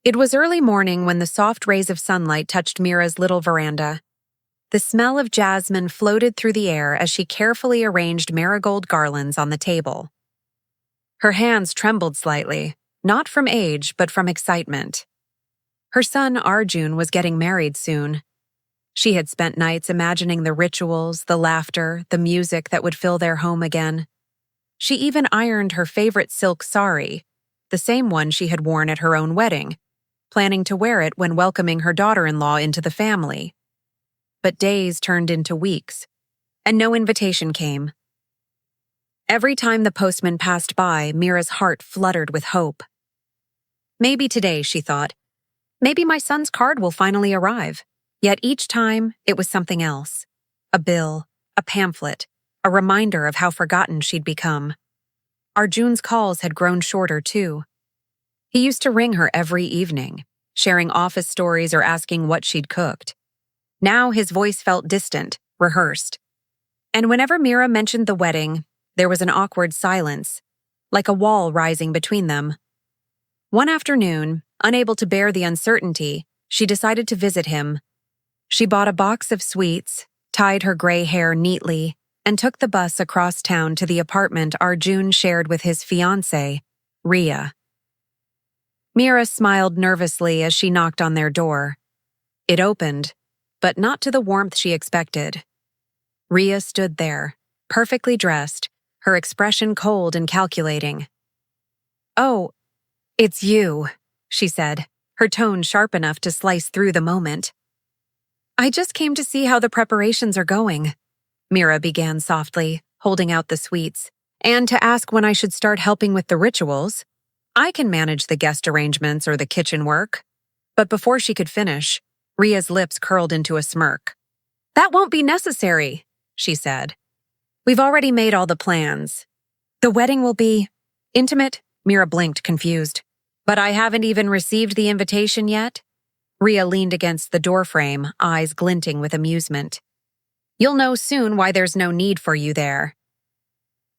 It was early morning when the soft rays of sunlight touched Mira's little veranda. The smell of jasmine floated through the air as she carefully arranged marigold garlands on the table. Her hands trembled slightly, not from age but from excitement. Her son Arjun was getting married soon. She had spent nights imagining the rituals, the laughter, the music that would fill their home again. She even ironed her favorite silk sari, the same one she had worn at her own wedding, planning to wear it when welcoming her daughter-in-law into the family. But days turned into weeks, and no invitation came. Every time the postman passed by, Mira's heart fluttered with hope. Maybe today, she thought. Maybe my son's card will finally arrive. Yet each time, it was something else. A bill, a pamphlet, a reminder of how forgotten she'd become. Arjun's calls had grown shorter, too. He used to ring her every evening, sharing office stories or asking what she'd cooked. Now his voice felt distant, rehearsed. And whenever Mira mentioned the wedding, there was an awkward silence, like a wall rising between them. One afternoon, unable to bear the uncertainty, she decided to visit him. She bought a box of sweets, tied her gray hair neatly, and took the bus across town to the apartment Arjun shared with his fiancée, Riya. Mira smiled nervously as she knocked on their door. It opened, but not to the warmth she expected. Riya stood there, perfectly dressed, her expression cold and calculating. "Oh, it's you," she said, her tone sharp enough to slice through the moment. "I just came to see how the preparations are going," Mira began softly, holding out the sweets, "and to ask when I should start helping with the rituals. I can manage the guest arrangements or the kitchen work." But before she could finish, Ria's lips curled into a smirk. "That won't be necessary," she said. "We've already made all the plans. The wedding will be intimate." Mira blinked, confused. "But I haven't even received the invitation yet?" Riya leaned against the doorframe, eyes glinting with amusement. "You'll know soon why there's no need for you there."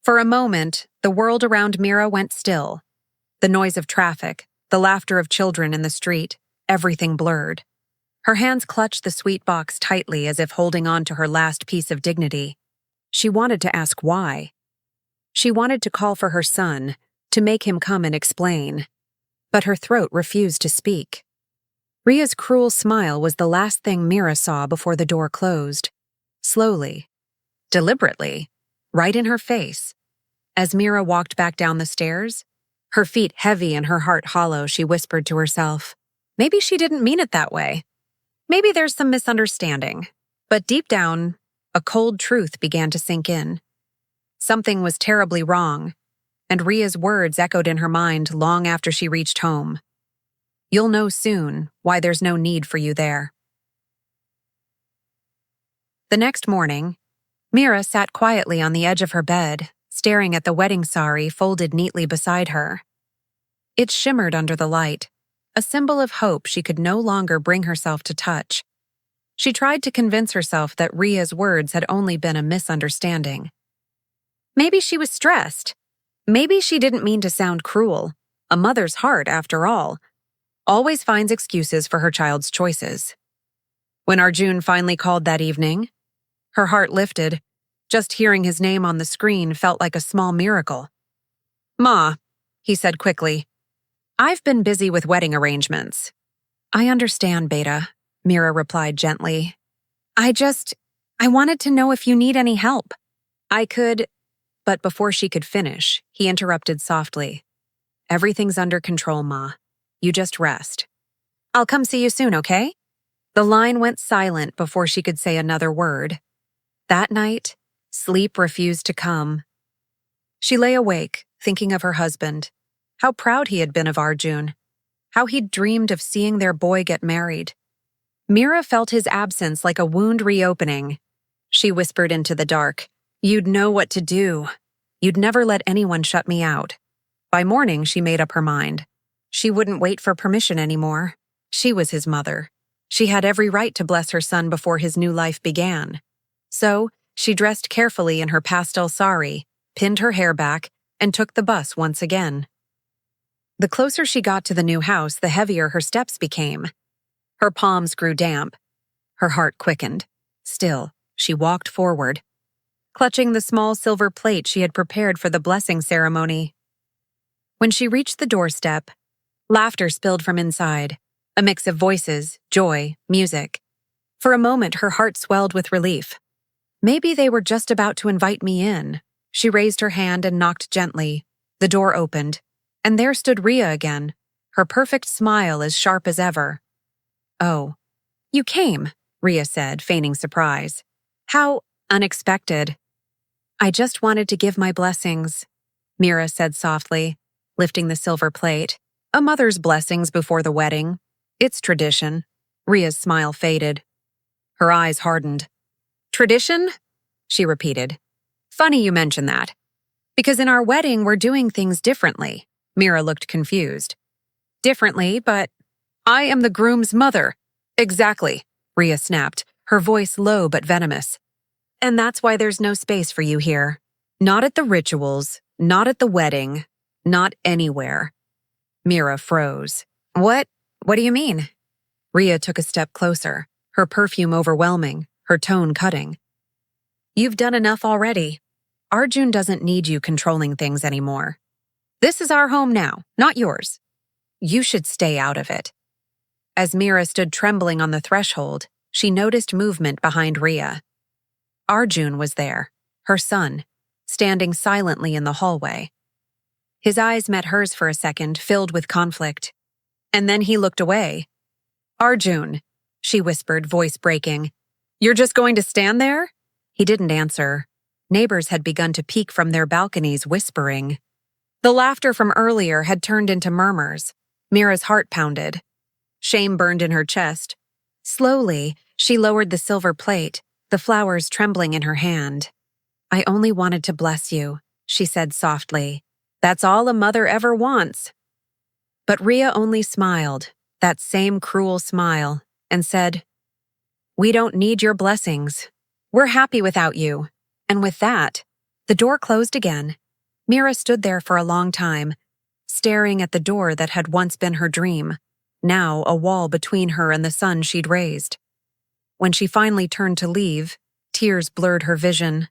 For a moment, the world around Mira went still. The noise of traffic, the laughter of children in the street, everything blurred. Her hands clutched the sweet box tightly as if holding on to her last piece of dignity. She wanted to ask why. She wanted to call for her son, to make him come and explain. But her throat refused to speak. Riya's cruel smile was the last thing Mira saw before the door closed. Slowly, deliberately, right in her face. As Mira walked back down the stairs, her feet heavy and her heart hollow, she whispered to herself, "Maybe she didn't mean it that way. Maybe there's some misunderstanding." But deep down, a cold truth began to sink in. Something was terribly wrong, and Riya's words echoed in her mind long after she reached home. "You'll know soon why there's no need for you there." The next morning, Mira sat quietly on the edge of her bed, staring at the wedding sari folded neatly beside her. It shimmered under the light, a symbol of hope she could no longer bring herself to touch. She tried to convince herself that Riya's words had only been a misunderstanding. Maybe she was stressed. Maybe she didn't mean to sound cruel. A mother's heart, after all, always finds excuses for her child's choices. When Arjun finally called that evening, her heart lifted. Just hearing his name on the screen felt like a small miracle. "Ma," he said quickly, "I've been busy with wedding arrangements." "I understand, Beta," Mira replied gently. I wanted to know if you need any help. I could..." But before she could finish, he interrupted softly. "Everything's under control, Ma. You just rest. I'll come see you soon, okay?" The line went silent before she could say another word. That night, sleep refused to come. She lay awake, thinking of her husband, how proud he had been of Arjun, how he'd dreamed of seeing their boy get married. Mira felt his absence like a wound reopening. She whispered into the dark, "You'd know what to do. You'd never let anyone shut me out." By morning, she made up her mind. She wouldn't wait for permission anymore. She was his mother. She had every right to bless her son before his new life began. So, she dressed carefully in her pastel sari, pinned her hair back, and took the bus once again. The closer she got to the new house, the heavier her steps became. Her palms grew damp. Her heart quickened. Still, she walked forward, clutching the small silver plate she had prepared for the blessing ceremony. When she reached the doorstep, laughter spilled from inside, a mix of voices, joy, music. For a moment, her heart swelled with relief. Maybe they were just about to invite me in. She raised her hand and knocked gently. The door opened, and there stood Rhea again, her perfect smile as sharp as ever. "Oh, you came," Rhea said, feigning surprise. "How unexpected." "I just wanted to give my blessings," Mira said softly, lifting the silver plate. "A mother's blessings before the wedding. It's tradition." Rhea's smile faded. Her eyes hardened. "Tradition?" she repeated. "Funny you mention that. Because in our wedding, we're doing things differently." Mira looked confused. "Differently, but I am the groom's mother." "Exactly," Rhea snapped, her voice low but venomous. "And that's why there's no space for you here. Not at the rituals, not at the wedding, not anywhere." Mira froze. What do you mean?" Rhea took a step closer, her perfume overwhelming, her tone cutting. "You've done enough already. Arjun doesn't need you controlling things anymore. This is our home now, not yours. You should stay out of it." As Mira stood trembling on the threshold, she noticed movement behind Rhea. Arjun was there, her son, standing silently in the hallway. His eyes met hers for a second, filled with conflict. And then he looked away. "Arjun," she whispered, voice breaking. "You're just going to stand there?" He didn't answer. Neighbors had begun to peek from their balconies, whispering. The laughter from earlier had turned into murmurs. Mira's heart pounded. Shame burned in her chest. Slowly, she lowered the silver plate, the flowers trembling in her hand. "I only wanted to bless you," she said softly. "That's all a mother ever wants." But Rhea only smiled, that same cruel smile, and said, "We don't need your blessings. We're happy without you." And with that, the door closed again. Mira stood there for a long time, staring at the door that had once been her dream, now a wall between her and the son she'd raised. When she finally turned to leave, tears blurred her vision.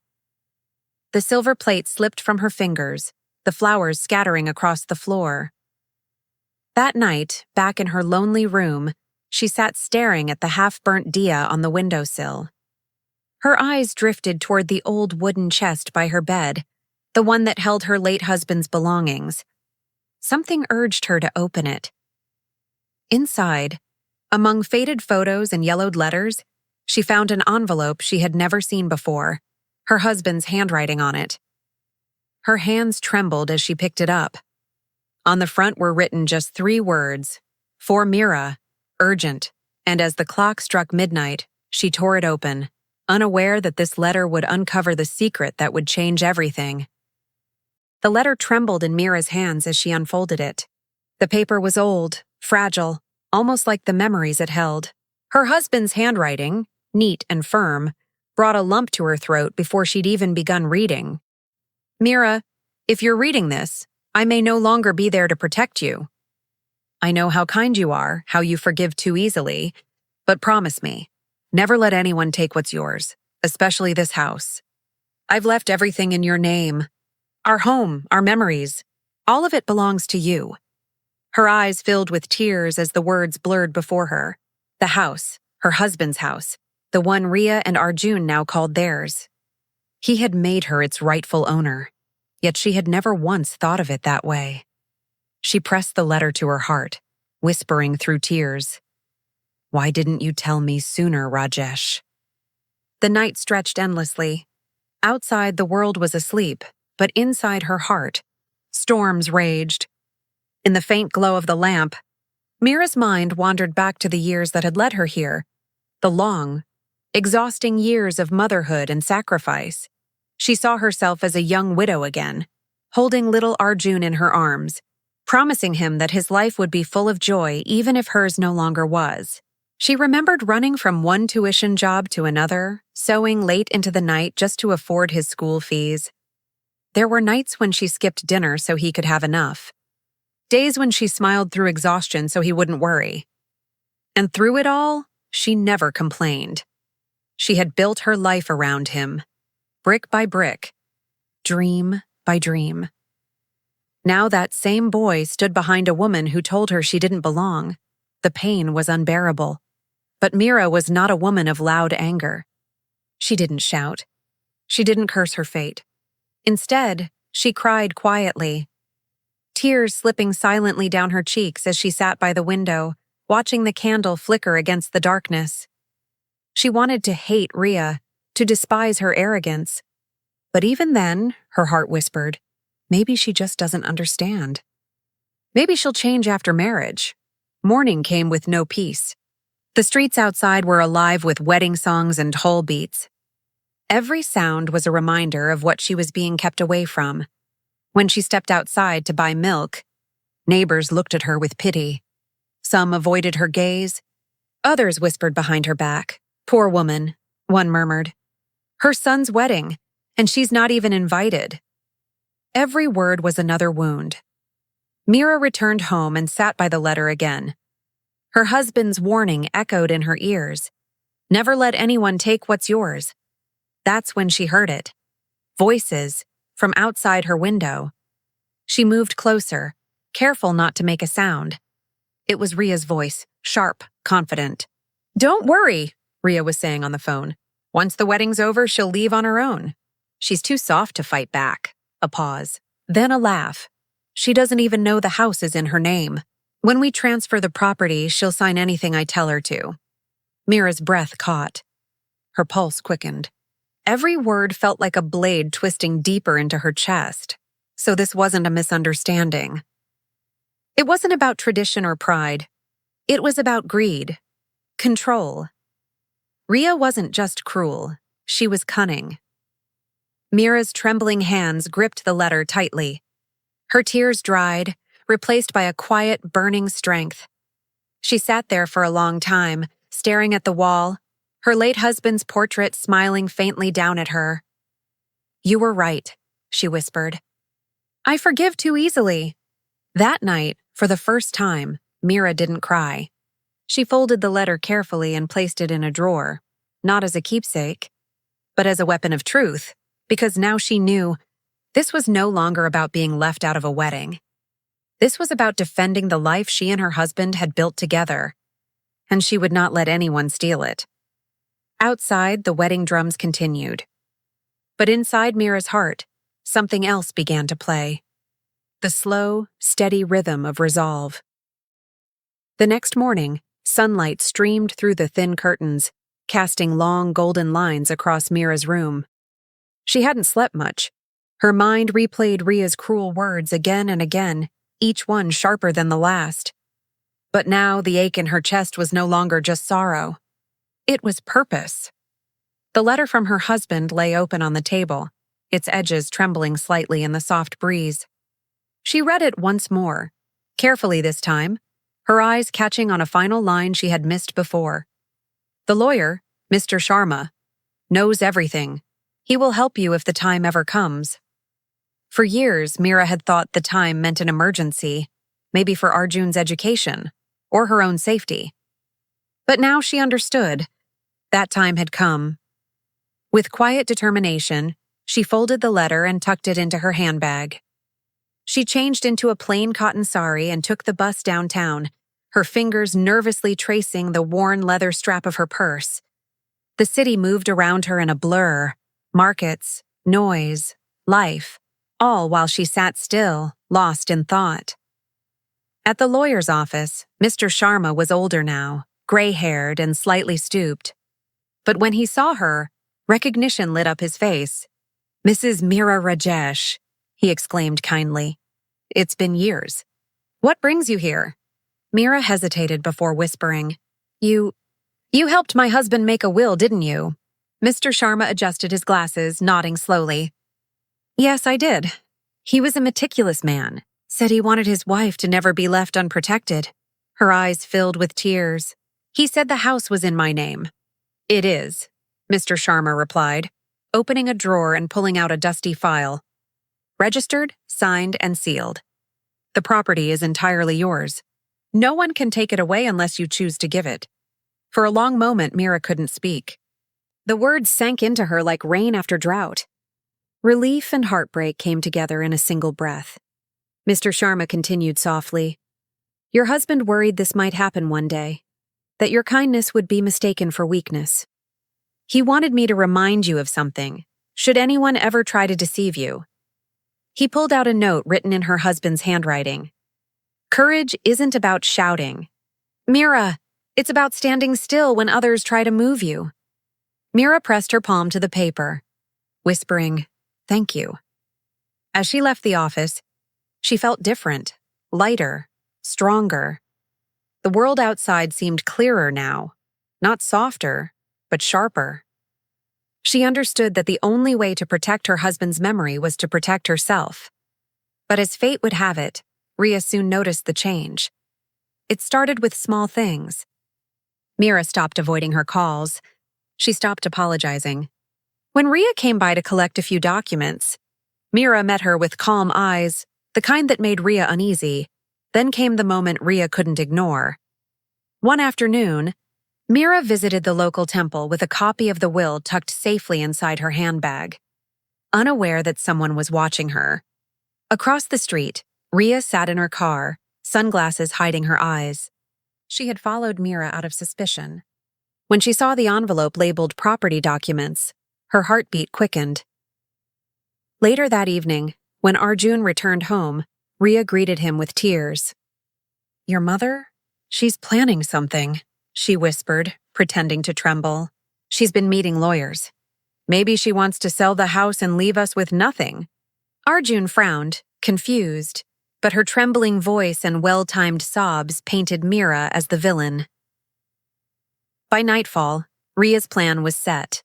The silver plate slipped from her fingers, the flowers scattering across the floor. That night, back in her lonely room, she sat staring at the half-burnt dia on the windowsill. Her eyes drifted toward the old wooden chest by her bed, the one that held her late husband's belongings. Something urged her to open it. Inside, among faded photos and yellowed letters, she found an envelope she had never seen before, her husband's handwriting on it. Her hands trembled as she picked it up. On the front were written just 3 words, "For Mira, urgent," and as the clock struck midnight, she tore it open, unaware that this letter would uncover the secret that would change everything. The letter trembled in Mira's hands as she unfolded it. The paper was old, fragile, almost like the memories it held. Her husband's handwriting, neat and firm, brought a lump to her throat before she'd even begun reading. "Mira, if you're reading this, I may no longer be there to protect you. I know how kind you are, how you forgive too easily, but promise me, never let anyone take what's yours, especially this house. I've left everything in your name. Our home, our memories, all of it belongs to you." Her eyes filled with tears as the words blurred before her. The house, her husband's house, the one Rhea and Arjun now called theirs. He had made her its rightful owner, yet she had never once thought of it that way. She pressed the letter to her heart, whispering through tears, "Why didn't you tell me sooner, Rajesh?" The night stretched endlessly. Outside, the world was asleep, but inside her heart, storms raged. In the faint glow of the lamp, Mira's mind wandered back to the years that had led her here, the long, exhausting years of motherhood and sacrifice. She saw herself as a young widow again, holding little Arjun in her arms, promising him that his life would be full of joy even if hers no longer was. She remembered running from one tuition job to another, sewing late into the night just to afford his school fees. There were nights when she skipped dinner so he could have enough. Days when she smiled through exhaustion so he wouldn't worry. And through it all, she never complained. She had built her life around him, brick by brick, dream by dream. Now that same boy stood behind a woman who told her she didn't belong. The pain was unbearable. But Mira was not a woman of loud anger. She didn't shout. She didn't curse her fate. Instead, she cried quietly, tears slipping silently down her cheeks as she sat by the window, watching the candle flicker against the darkness. She wanted to hate Rhea, to despise her arrogance. But even then, her heart whispered, maybe she just doesn't understand. Maybe she'll change after marriage. Morning came with no peace. The streets outside were alive with wedding songs and toll beats. Every sound was a reminder of what she was being kept away from. When she stepped outside to buy milk, neighbors looked at her with pity. Some avoided her gaze. Others whispered behind her back. Poor woman, one murmured. Her son's wedding, and she's not even invited. Every word was another wound. Mira returned home and sat by the letter again. Her husband's warning echoed in her ears. Never let anyone take what's yours. That's when she heard it. Voices from outside her window. She moved closer, careful not to make a sound. It was Rhea's voice, sharp, confident. Don't worry, Rhea was saying on the phone. Once the wedding's over, she'll leave on her own. She's too soft to fight back. A pause. Then a laugh. She doesn't even know the house is in her name. When we transfer the property, she'll sign anything I tell her to. Mira's breath caught. Her pulse quickened. Every word felt like a blade twisting deeper into her chest. So this wasn't a misunderstanding. It wasn't about tradition or pride. It was about greed. Control. Rhea wasn't just cruel. She was cunning. Mira's trembling hands gripped the letter tightly. Her tears dried, replaced by a quiet, burning strength. She sat there for a long time, staring at the wall, her late husband's portrait smiling faintly down at her. You were right, she whispered. I forgive too easily. That night, for the first time, Mira didn't cry. She folded the letter carefully and placed it in a drawer, not as a keepsake, but as a weapon of truth, because now she knew this was no longer about being left out of a wedding. This was about defending the life she and her husband had built together, and she would not let anyone steal it. Outside, the wedding drums continued. But inside Mira's heart, something else began to play. The slow, steady rhythm of resolve. The next morning, sunlight streamed through the thin curtains, casting long golden lines across Mira's room. She hadn't slept much. Her mind replayed Rhea's cruel words again and again, each one sharper than the last. But now the ache in her chest was no longer just sorrow. It was purpose. The letter from her husband lay open on the table, its edges trembling slightly in the soft breeze. She read it once more, carefully this time, her eyes catching on a final line she had missed before. The lawyer, Mr. Sharma, knows everything. He will help you if the time ever comes. For years, Mira had thought the time meant an emergency, maybe for Arjun's education, or her own safety. But now she understood. That time had come. With quiet determination, she folded the letter and tucked it into her handbag. She changed into a plain cotton sari and took the bus downtown, her fingers nervously tracing the worn leather strap of her purse. The city moved around her in a blur. Markets, noise, life, all while she sat still, lost in thought. At the lawyer's office, Mr. Sharma was older now, gray-haired and slightly stooped. But when he saw her, recognition lit up his face. Mrs. Mira Rajesh, he exclaimed kindly. It's been years. What brings you here? Mira hesitated before whispering. You helped my husband make a will, didn't you? Mr. Sharma adjusted his glasses, nodding slowly. Yes, I did. He was a meticulous man, said he wanted his wife to never be left unprotected. Her eyes filled with tears. He said the house was in my name. It is, Mr. Sharma replied, opening a drawer and pulling out a dusty file. Registered, signed, and sealed. The property is entirely yours. No one can take it away unless you choose to give it." For a long moment, Mira couldn't speak. The words sank into her like rain after drought. Relief and heartbreak came together in a single breath. Mr. Sharma continued softly, "Your husband worried this might happen one day, that your kindness would be mistaken for weakness. He wanted me to remind you of something, should anyone ever try to deceive you." He pulled out a note written in her husband's handwriting. "Courage isn't about shouting. Mira, it's about standing still when others try to move you." Mira pressed her palm to the paper, whispering, "Thank you." As she left the office, she felt different, lighter, stronger. The world outside seemed clearer now, not softer, but sharper. She understood that the only way to protect her husband's memory was to protect herself. But as fate would have it, Rhea soon noticed the change. It started with small things. Mira stopped avoiding her calls. She stopped apologizing. When Rhea came by to collect a few documents, Mira met her with calm eyes, the kind that made Rhea uneasy. Then came the moment Rhea couldn't ignore. One afternoon, Mira visited the local temple with a copy of the will tucked safely inside her handbag, unaware that someone was watching her. Across the street, Rhea sat in her car, sunglasses hiding her eyes. She had followed Mira out of suspicion. When she saw the envelope labeled property documents, her heartbeat quickened. Later that evening, when Arjun returned home, Rhea greeted him with tears. "Your mother? She's planning something," she whispered, pretending to tremble. "She's been meeting lawyers. Maybe she wants to sell the house and leave us with nothing." Arjun frowned, confused, but her trembling voice and well-timed sobs painted Mira as the villain. By nightfall, Rhea's plan was set.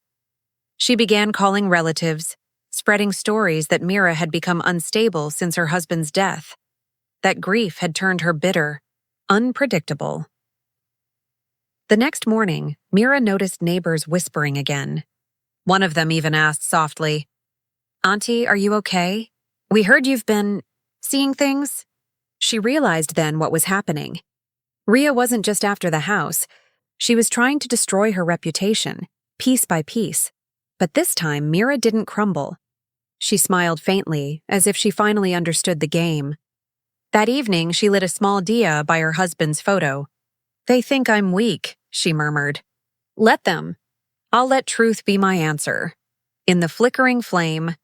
She began calling relatives, spreading stories that Mira had become unstable since her husband's death, that grief had turned her bitter, unpredictable. The next morning, Mira noticed neighbors whispering again. One of them even asked softly, "Auntie, are you okay? We heard you've been seeing things." She realized then what was happening. Rhea wasn't just after the house. She was trying to destroy her reputation, piece by piece. But this time, Mira didn't crumble. She smiled faintly, as if she finally understood the game. That evening, she lit a small diya by her husband's photo. "They think I'm weak," she murmured. "Let them. I'll let truth be my answer." In the flickering flame,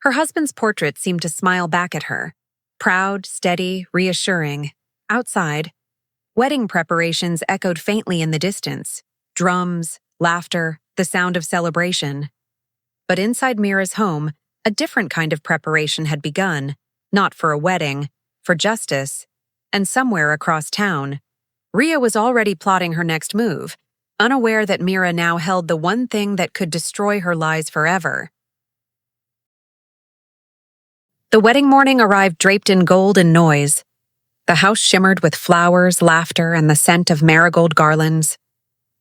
her husband's portrait seemed to smile back at her, proud, steady, reassuring. Outside, wedding preparations echoed faintly in the distance. Drums, laughter, the sound of celebration. But inside Mira's home, a different kind of preparation had begun, not for a wedding, for justice. And somewhere across town, Rhea was already plotting her next move, unaware that Mira now held the one thing that could destroy her lies forever. The wedding morning arrived draped in gold and noise. The house shimmered with flowers, laughter, and the scent of marigold garlands.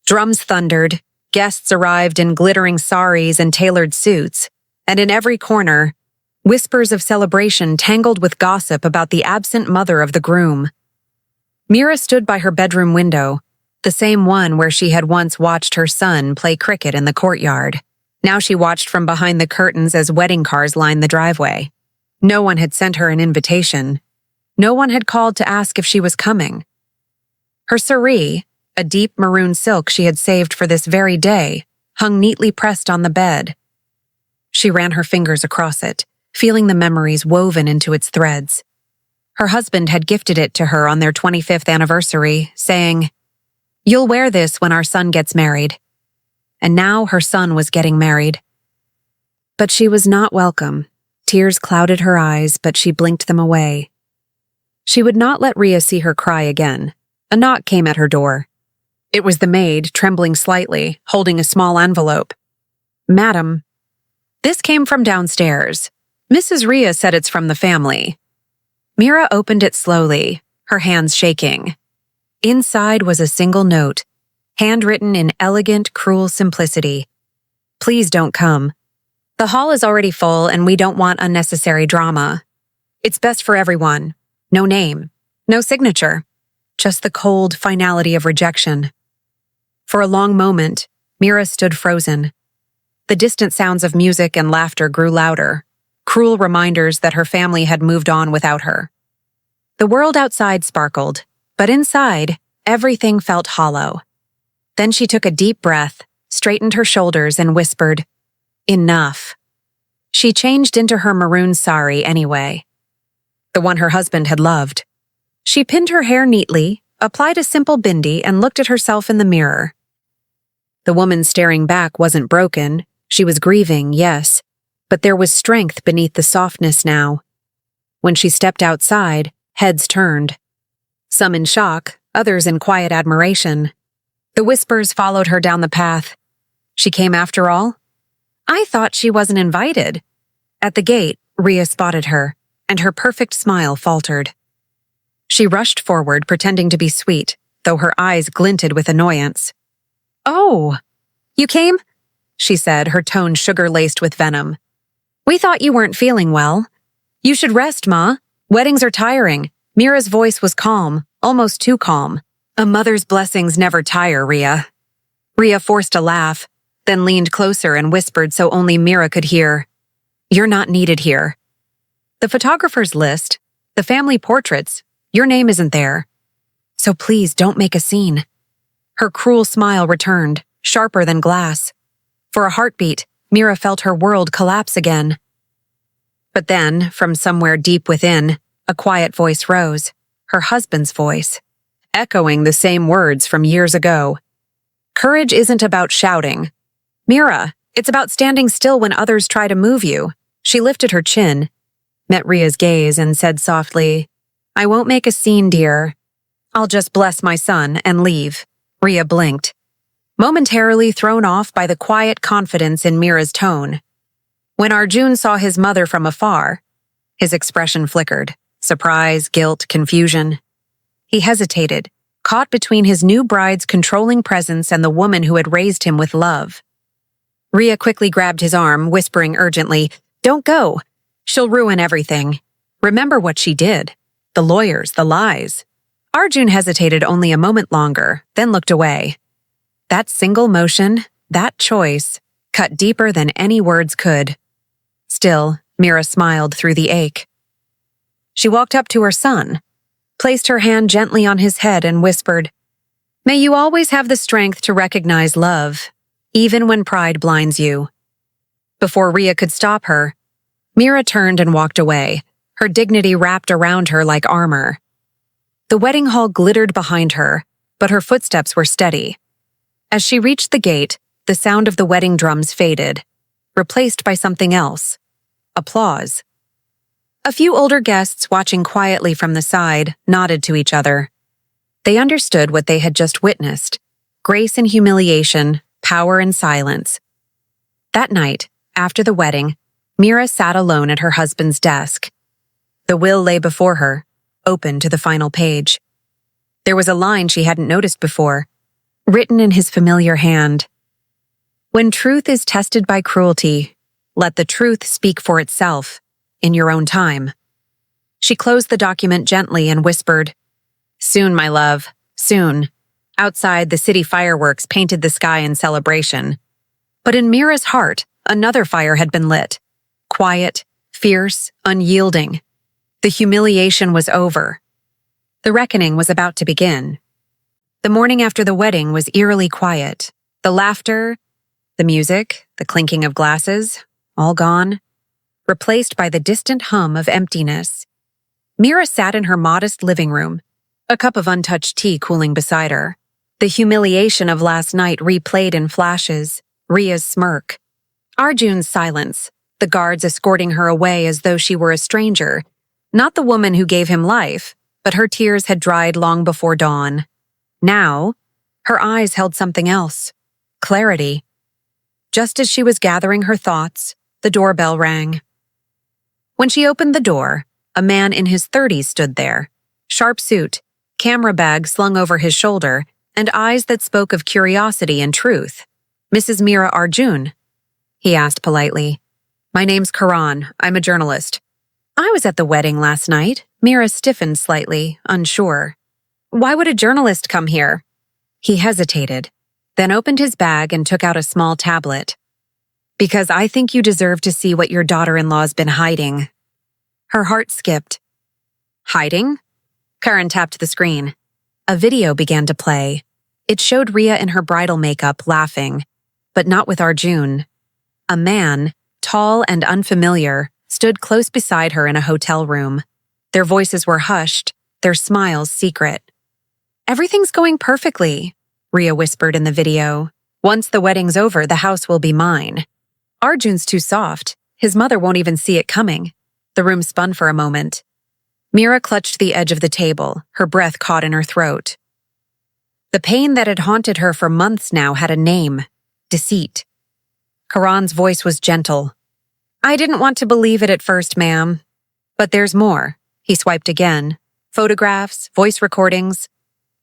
Drums thundered, guests arrived in glittering saris and tailored suits, and in every corner, whispers of celebration tangled with gossip about the absent mother of the groom. Mira stood by her bedroom window, the same one where she had once watched her son play cricket in the courtyard. Now she watched from behind the curtains as wedding cars lined the driveway. No one had sent her an invitation. No one had called to ask if she was coming. Her saree, a deep maroon silk she had saved for this very day, hung neatly pressed on the bed. She ran her fingers across it, feeling the memories woven into its threads. Her husband had gifted it to her on their 25th anniversary, saying, "You'll wear this when our son gets married." And now her son was getting married. But she was not welcome. Tears clouded her eyes, but she blinked them away. She would not let Rhea see her cry again. A knock came at her door. It was the maid, trembling slightly, holding a small envelope. "Madam." This came from downstairs. "Mrs. Rhea said it's from the family." Mira opened it slowly, her hands shaking. Inside was a single note, handwritten in elegant, cruel simplicity. "Please don't come. The hall is already full and we don't want unnecessary drama. It's best for everyone. No name, no signature, just the cold finality of rejection. For a long moment, Mira stood frozen. The distant sounds of music and laughter grew louder, cruel reminders that her family had moved on without her. The world outside sparkled, but inside, everything felt hollow. Then she took a deep breath, straightened her shoulders, and whispered, "Enough." She changed into her maroon sari anyway, the one her husband had loved. She pinned her hair neatly, applied a simple bindi, and looked at herself in the mirror. The woman staring back wasn't broken. She was grieving, yes, but there was strength beneath the softness now. When she stepped outside, heads turned. Some in shock, others in quiet admiration. The whispers followed her down the path. She came after all? I thought she wasn't invited. At the gate, Ria spotted her, and her perfect smile faltered. She rushed forward, pretending to be sweet, though her eyes glinted with annoyance. "Oh, you came?" she said, her tone sugar-laced with venom. "We thought you weren't feeling well. You should rest, Ma. Weddings are tiring." Mira's voice was calm, almost too calm. "A mother's blessings never tire, Ria." Ria forced a laugh, then leaned closer and whispered so only Mira could hear, "You're not needed here. The photographer's list, the family portraits, your name isn't there. So please don't make a scene." Her cruel smile returned, sharper than glass. For a heartbeat, Mira felt her world collapse again. But then, from somewhere deep within, a quiet voice rose, her husband's voice, echoing the same words from years ago. "Courage isn't about shouting. Mira, it's about standing still when others try to move you." She lifted her chin, met Ria's gaze, and said softly, "I won't make a scene, dear. I'll just bless my son and leave." Ria blinked, momentarily thrown off by the quiet confidence in Mira's tone. When Arjun saw his mother from afar, his expression flickered, surprise, guilt, confusion. He hesitated, caught between his new bride's controlling presence and the woman who had raised him with love. Ria quickly grabbed his arm, whispering urgently, "Don't go. She'll ruin everything. Remember what she did. The lawyers, the lies." Arjun hesitated only a moment longer, then looked away. That single motion, that choice, cut deeper than any words could. Still, Mira smiled through the ache. She walked up to her son, placed her hand gently on his head, and whispered, "May you always have the strength to recognize love, even when pride blinds you." Before Ria could stop her, Mira turned and walked away, her dignity wrapped around her like armor. The wedding hall glittered behind her, but her footsteps were steady. As she reached the gate, the sound of the wedding drums faded, replaced by something else: applause. A few older guests, watching quietly from the side, nodded to each other. They understood what they had just witnessed: grace and humiliation, power and silence. That night, after the wedding, Mira sat alone at her husband's desk. The will lay before her, open to the final page. There was a line she hadn't noticed before, written in his familiar hand. "When truth is tested by cruelty, let the truth speak for itself, in your own time." She closed the document gently and whispered, "Soon, my love, soon." Outside, the city fireworks painted the sky in celebration. But in Mira's heart, another fire had been lit. Quiet, fierce, unyielding. The humiliation was over. The reckoning was about to begin. The morning after the wedding was eerily quiet. The laughter, the music, the clinking of glasses, all gone, replaced by the distant hum of emptiness. Mira sat in her modest living room, a cup of untouched tea cooling beside her. The humiliation of last night replayed in flashes, Ria's smirk, Arjun's silence, the guards escorting her away as though she were a stranger, not the woman who gave him life, but her tears had dried long before dawn. Now, her eyes held something else: clarity. Just as she was gathering her thoughts, the doorbell rang. When she opened the door, a man in his 30s stood there, sharp suit, camera bag slung over his shoulder, and eyes that spoke of curiosity and truth. "Mrs. Mira Arjun?" he asked politely. "My name's Karan. I'm a journalist." I was at the wedding last night. Mira stiffened slightly, unsure. Why would a journalist come here? He hesitated, then opened his bag and took out a small tablet. Because I think you deserve to see what your daughter-in-law's been hiding. Her heart skipped. Hiding? Karan tapped the screen. A video began to play. It showed Rhea in her bridal makeup laughing, but not with Arjun. A man, tall and unfamiliar, stood close beside her in a hotel room. Their voices were hushed, their smiles secret. Everything's going perfectly, Rhea whispered in the video. Once the wedding's over, the house will be mine. Arjun's too soft. His mother won't even see it coming. The room spun for a moment. Mira clutched the edge of the table, her breath caught in her throat. The pain that had haunted her for months now had a name: deceit. Karan's voice was gentle. I didn't want to believe it at first, ma'am. But there's more. He swiped again. Photographs, voice recordings,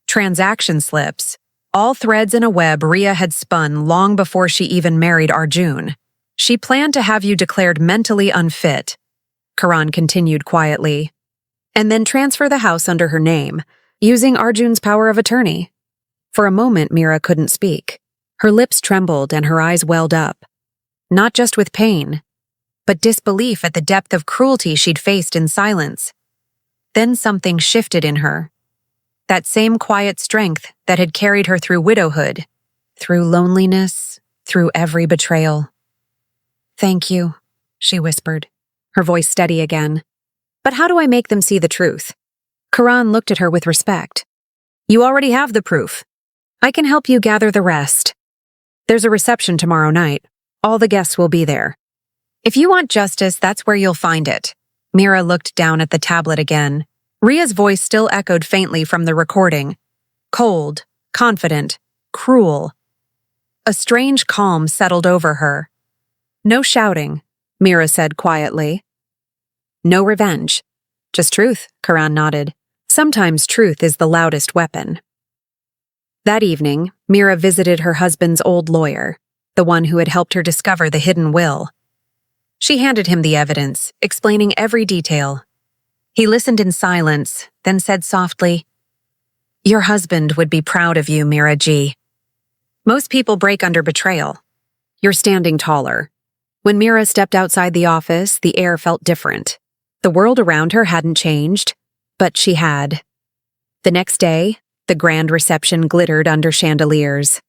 transaction slips, all threads in a web Rhea had spun long before she even married Arjun. She planned to have you declared mentally unfit, Karan continued quietly, and then transfer the house under her name, using Arjun's power of attorney. For a moment, Mira couldn't speak. Her lips trembled and her eyes welled up. Not just with pain, but disbelief at the depth of cruelty she'd faced in silence. Then something shifted in her. That same quiet strength that had carried her through widowhood, through loneliness, through every betrayal. Thank you, she whispered, her voice steady again. But how do I make them see the truth? Karan looked at her with respect. You already have the proof. I can help you gather the rest. There's a reception tomorrow night. All the guests will be there. If you want justice, that's where you'll find it. Mira looked down at the tablet again. Rhea's voice still echoed faintly from the recording. Cold, confident, cruel. A strange calm settled over her. No shouting, Mira said quietly. No revenge. Just truth, Karan nodded. Sometimes truth is the loudest weapon. That evening, Mira visited her husband's old lawyer, the one who had helped her discover the hidden will. She handed him the evidence, explaining every detail. He listened in silence, then said softly, Your husband would be proud of you, Mira G. Most people break under betrayal. You're standing taller. When Mira stepped outside the office, the air felt different. The world around her hadn't changed, but she had. The next day, the grand reception glittered under chandeliers.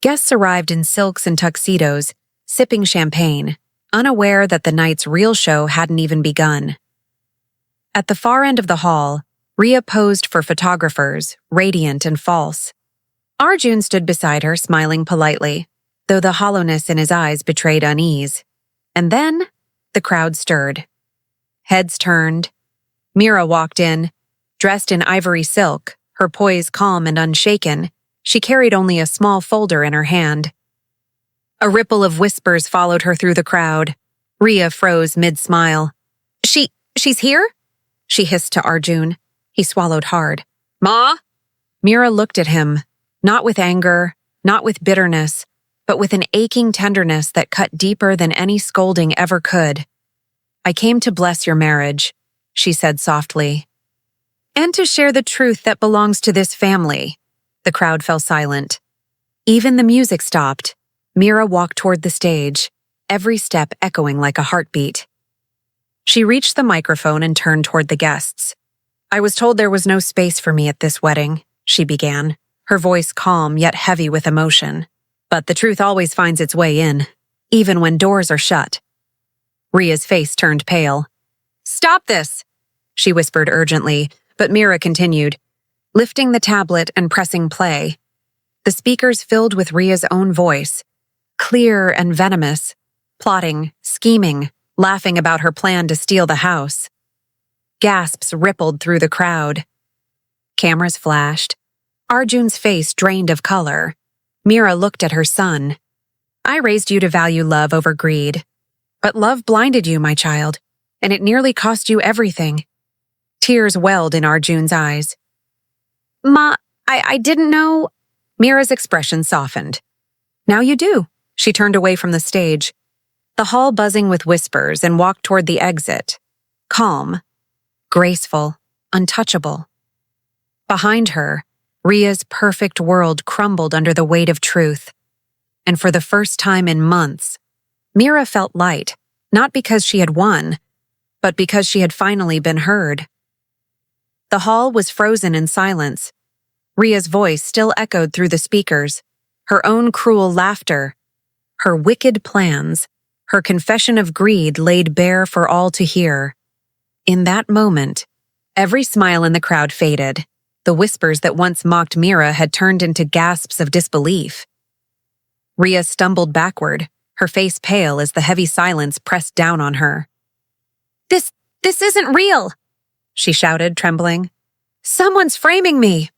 Guests arrived in silks and tuxedos, sipping champagne, unaware that the night's real show hadn't even begun. At the far end of the hall, Rhea posed for photographers, radiant and false. Arjun stood beside her, smiling politely, though the hollowness in his eyes betrayed unease. And then, the crowd stirred. Heads turned. Mira walked in, dressed in ivory silk, her poise calm and unshaken. She carried only a small folder in her hand. A ripple of whispers followed her through the crowd. Rhea froze mid-smile. She's here? She hissed to Arjun. He swallowed hard. Ma? Mira looked at him, not with anger, not with bitterness, but with an aching tenderness that cut deeper than any scolding ever could. I came to bless your marriage, she said softly. And to share the truth that belongs to this family. The crowd fell silent. Even the music stopped. Mira walked toward the stage, every step echoing like a heartbeat. She reached the microphone and turned toward the guests. I was told there was no space for me at this wedding, she began, her voice calm yet heavy with emotion. But the truth always finds its way in, even when doors are shut. Rhea's face turned pale. Stop this, she whispered urgently, but Mira continued, lifting the tablet and pressing play. The speakers filled with Rhea's own voice, clear and venomous, plotting, scheming, laughing about her plan to steal the house. Gasps rippled through the crowd. Cameras flashed. Arjun's face drained of color. Mira looked at her son. I raised you to value love over greed. But love blinded you, my child, and it nearly cost you everything. Tears welled in Arjun's eyes. Ma, I didn't know. Mira's expression softened. Now you do. She turned away from the stage, the hall buzzing with whispers, and walked toward the exit. calm, graceful, untouchable. Behind her, Ria's perfect world crumbled under the weight of truth. And for the first time in months, Mira felt light, not because she had won, but because she had finally been heard. The hall was frozen in silence. Ria's voice still echoed through the speakers, her own cruel laughter, her wicked plans, her confession of greed laid bare for all to hear. In that moment, every smile in the crowd faded. The whispers that once mocked Mira had turned into gasps of disbelief. Ria stumbled backward, her face pale as the heavy silence pressed down on her. This isn't real, she shouted, trembling. Someone's framing me.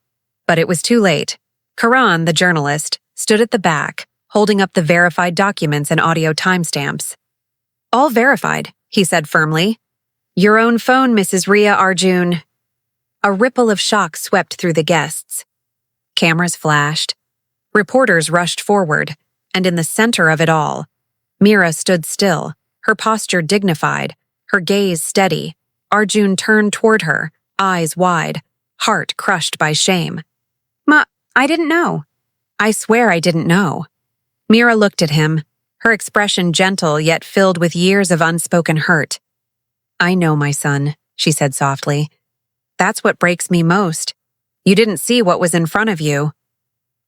But it was too late. Karan, the journalist, stood at the back, holding up the verified documents and audio timestamps. All verified, he said firmly. Your own phone, Mrs. Ria Arjun. A ripple of shock swept through the guests. Cameras flashed. Reporters rushed forward, and in the center of it all, Mira stood still, her posture dignified, her gaze steady. Arjun turned toward her, eyes wide, heart crushed by shame. Ma, I didn't know. I swear I didn't know. Mira looked at him, her expression gentle yet filled with years of unspoken hurt. I know, my son, she said softly. That's what breaks me most. You didn't see what was in front of you.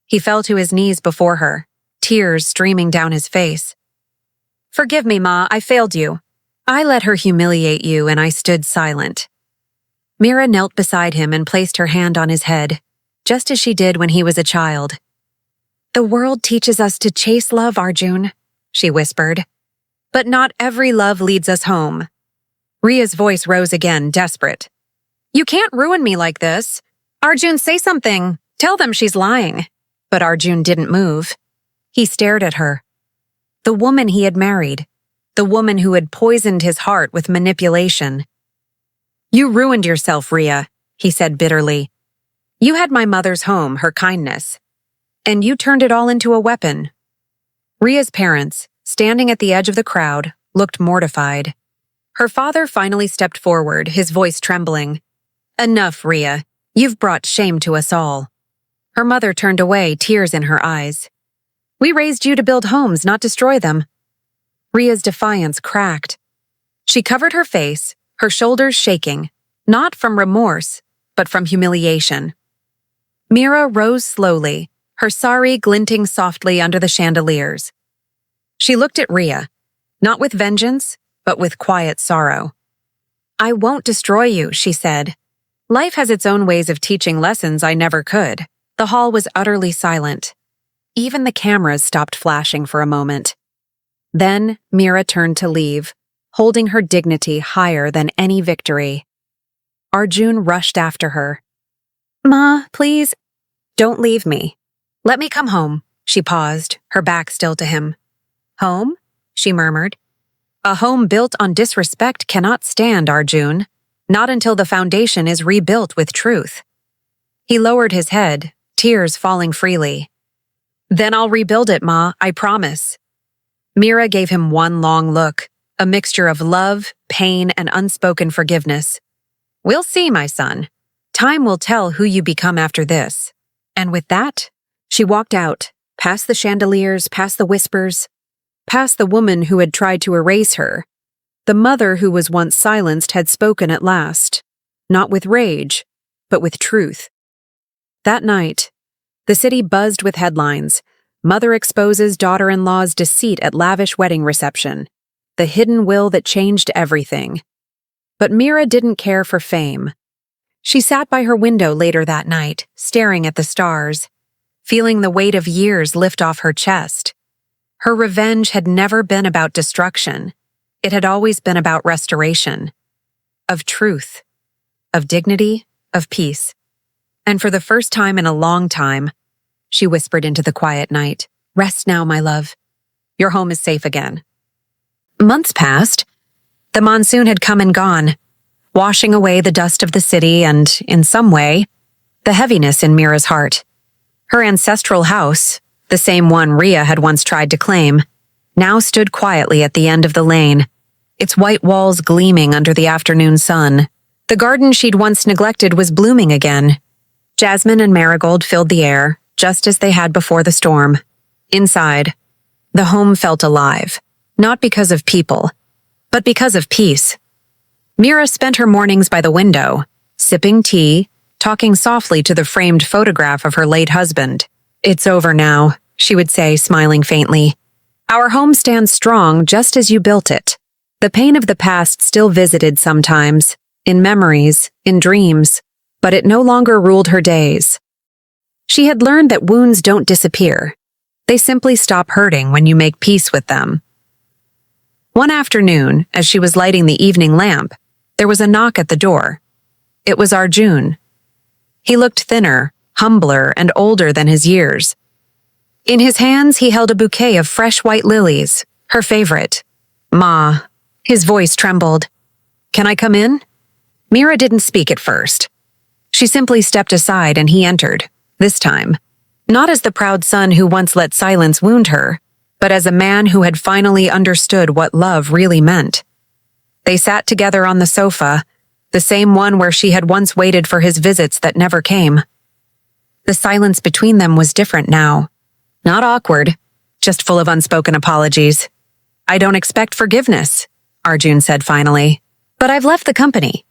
He fell to his knees before her, tears streaming down his face. Forgive me, Ma, I failed you. I let her humiliate you and I stood silent. Mira knelt beside him and placed her hand on his head, just as she did when he was a child. The world teaches us to chase love, Arjun, she whispered. But not every love leads us home. Ria's voice rose again, desperate. You can't ruin me like this. Arjun, say something. Tell them she's lying. But Arjun didn't move. He stared at her. The woman he had married. The woman who had poisoned his heart with manipulation. You ruined yourself, Ria, he said bitterly. You had my mother's home, her kindness. And you turned it all into a weapon. Ria's parents, standing at the edge of the crowd, looked mortified. Her father finally stepped forward, his voice trembling. Enough, Ria. You've brought shame to us all. Her mother turned away, tears in her eyes. We raised you to build homes, not destroy them. Ria's defiance cracked. She covered her face, her shoulders shaking, not from remorse, but from humiliation. Mira rose slowly, her sari glinting softly under the chandeliers. She looked at Ria, not with vengeance, but with quiet sorrow. I won't destroy you, she said. Life has its own ways of teaching lessons I never could. The hall was utterly silent. Even the cameras stopped flashing for a moment. Then Mira turned to leave, holding her dignity higher than any victory. Arjun rushed after her. Ma, please, don't leave me. Let me come home. She paused, her back still to him. Home? She murmured. A home built on disrespect cannot stand, Arjun. Not until the foundation is rebuilt with truth. He lowered his head, tears falling freely. Then I'll rebuild it, Ma, I promise. Mira gave him one long look, a mixture of love, pain, and unspoken forgiveness. We'll see, my son. Time will tell who you become after this. And with that, she walked out, past the chandeliers, past the whispers, past the woman who had tried to erase her. The mother who was once silenced had spoken at last, not with rage, but with truth. That night, the city buzzed with headlines. Mother exposes daughter-in-law's deceit at lavish wedding reception. The hidden will that changed everything. But Mira didn't care for fame. She sat by her window later that night, staring at the stars, feeling the weight of years lift off her chest. Her revenge had never been about destruction. It had always been about restoration. Of truth. Of dignity. Of peace. And for the first time in a long time, she whispered into the quiet night, Rest now, my love. Your home is safe again. Months passed. The monsoon had come and gone, washing away the dust of the city and, in some way, the heaviness in Mira's heart. Her ancestral house, the same one Ria had once tried to claim, now stood quietly at the end of the lane, its white walls gleaming under the afternoon sun. The garden she'd once neglected was blooming again. Jasmine and marigold filled the air, just as they had before the storm. Inside, the home felt alive, not because of people, but because of peace. Mira spent her mornings by the window, sipping tea, talking softly to the framed photograph of her late husband. "It's over now," she would say, smiling faintly. "Our home stands strong just as you built it." The pain of the past still visited sometimes, in memories, in dreams, but it no longer ruled her days. She had learned that wounds don't disappear. They simply stop hurting when you make peace with them. One afternoon, as she was lighting the evening lamp, there was a knock at the door. It was Arjun. He looked thinner, humbler, and older than his years. In his hands, he held a bouquet of fresh white lilies, her favorite. "Ma." His voice trembled. "Can I come in?" Mira didn't speak at first. She simply stepped aside and he entered, this time. Not as the proud son who once let silence wound her, but as a man who had finally understood what love really meant. They sat together on the sofa, the same one where she had once waited for his visits that never came. The silence between them was different now. Not awkward, just full of unspoken apologies. "I don't expect forgiveness," Arjun said finally. "But I've left the company.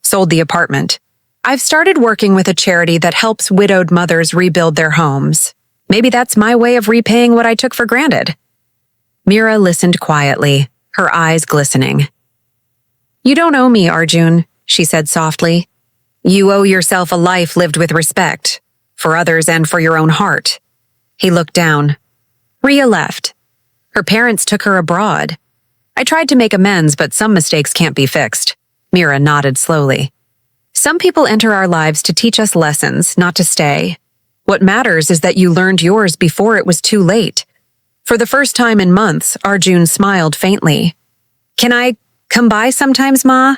Sold the apartment. I've started working with a charity that helps widowed mothers rebuild their homes. Maybe that's my way of repaying what I took for granted." Mira listened quietly, her eyes glistening. "You don't owe me, Arjun," she said softly. "You owe yourself a life lived with respect, for others and for your own heart." He looked down. "Ria left. Her parents took her abroad. I tried to make amends, but some mistakes can't be fixed." Mira nodded slowly. "Some people enter our lives to teach us lessons, not to stay. What matters is that you learned yours before it was too late." For the first time in months, Arjun smiled faintly. "Can I come by sometimes, Ma?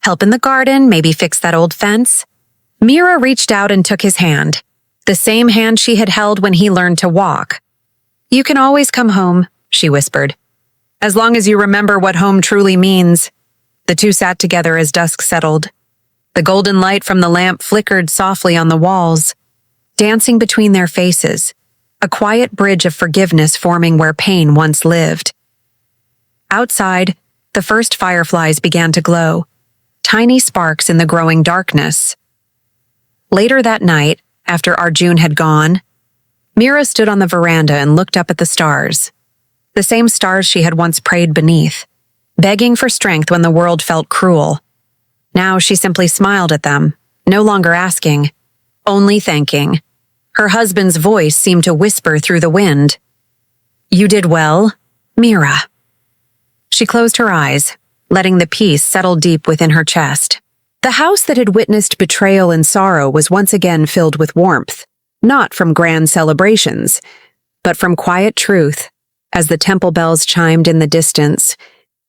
Help in the garden, maybe fix that old fence?" Mira reached out and took his hand, the same hand she had held when he learned to walk. "You can always come home," she whispered. "As long as you remember what home truly means." The two sat together as dusk settled. The golden light from the lamp flickered softly on the walls, dancing between their faces, a quiet bridge of forgiveness forming where pain once lived. Outside, the first fireflies began to glow, tiny sparks in the growing darkness. Later that night, after Arjun had gone, Mira stood on the veranda and looked up at the stars, the same stars she had once prayed beneath, begging for strength when the world felt cruel. Now she simply smiled at them, no longer asking, only thanking. Her husband's voice seemed to whisper through the wind. "You did well, Mira." She closed her eyes, letting the peace settle deep within her chest. The house that had witnessed betrayal and sorrow was once again filled with warmth, not from grand celebrations, but from quiet truth. As the temple bells chimed in the distance,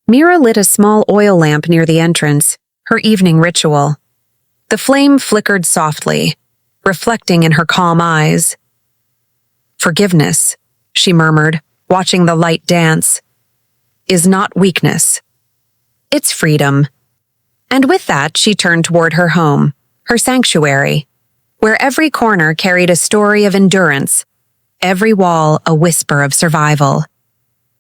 Mira lit a small oil lamp near the entrance, her evening ritual. The flame flickered softly, reflecting in her calm eyes. "Forgiveness," she murmured, watching the light dance, "is not weakness. It's freedom." And with that, she turned toward her home, her sanctuary, where every corner carried a story of endurance, every wall a whisper of survival.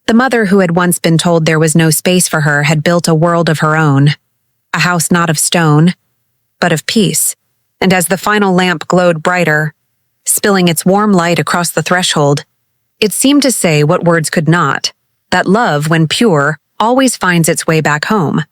The mother who had once been told there was no space for her had built a world of her own, a house not of stone, but of peace. And as the final lamp glowed brighter, spilling its warm light across the threshold, it seemed to say what words could not, that love, when pure, always finds its way back home.